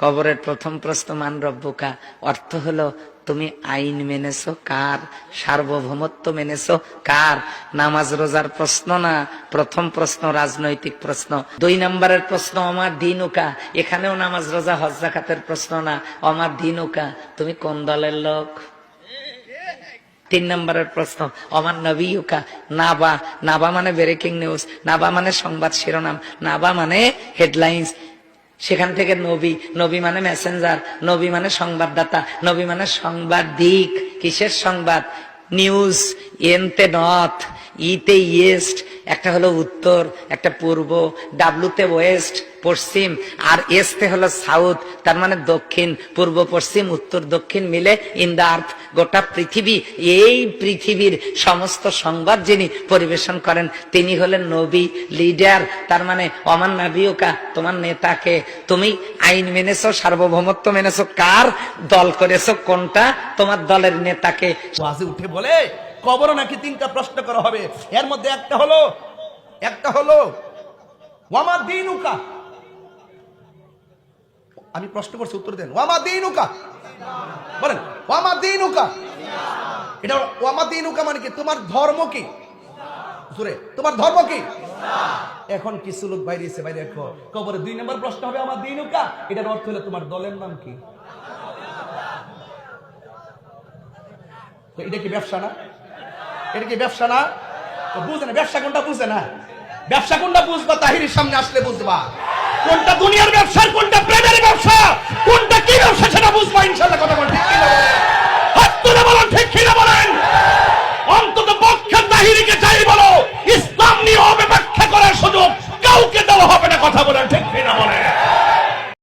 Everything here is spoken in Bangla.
কবরের প্রথম প্রশ্ন মান রব্বুকা, অর্থ হলো তুমি আইন মেনেছো কার, সার্বভৌমত্ব মেনেছো কার। নামাজ রোজার প্রশ্ন না, প্রথম প্রশ্ন রাজনৈতিক প্রশ্ন। 2 নম্বরের প্রশ্ন আমার দিনুকা, এখানেও নামাজ রোজা হজ যাকাতের প্রশ্ন না, আমার দিনুকা তুমি কোন দলের লোক। 3 নম্বরের প্রশ্ন আমার নবীকা, নাবা, নাবা মানে ব্রেকিং নিউজ, নাবা মানে সংবাদ শিরোনাম, নাবা মানে হেডলাইন্স। সেখান থেকে নবী, নবী মানে মেসেঞ্জার, নবী মানে সংবাদদাতা, নবী মানে সাংবাদিক। কিসের সংবাদ? নিউজ। এনতে নর্থ, ইতে ইস্ট, একটা হলো উত্তর, একটা পূর্ব, ডাব্লুতে ওয়েস্ট পশ্চিম, আর এসতে হলো সাউথ, তার মানে দক্ষিণ। পূর্ব পশ্চিম উত্তর দক্ষিণ মিলে ইন দা আর্থ, গোটা পৃথিবী। এই পৃথিবীর সমস্ত সংবাদ যিনি পরিবেশন করেন তিনি হলেন নবী, লিডার। তার মানে অমান নবীকা, তোমার নেতাকে। তুমি আইন মেনেছো, সার্বভৌমত্ব মেনেছো কার, দল করেছো কোনটা, তোমার দলের নেতাকে। ওয়াজে উঠে বলে কবর নাকি 3টা প্রশ্ন করা হবে, এর মধ্যে একটা হলো ওয়ামা দীনুকা। আমি প্রশ্ন করছি, উত্তর দেন। ওয়ামা দীনুকা, বলেন ওয়ামা দীনুকা। এটা ওয়ামা দীনুকা মানে কি? তোমার ধর্ম কি? জোরে, তোমার ধর্ম কি? এখন কিছু লোক বাইরে এসে বাইরে দেখো কবরে 2 নম্বর প্রশ্ন হবে আমার দীনুকা, এটার অর্থ হলো তোমার দলের নাম কি। তো এটা কি ব্যবসা না? এটা কি ব্যবসা না? তো বুঝে না, ব্যবসা কোনটা বুঝে না, ব্যবসা কোনটা বুঝবা তাহিরের সামনে আসলে বুঝবা কোনটা দুনিয়ার ব্যবসা, কোনটা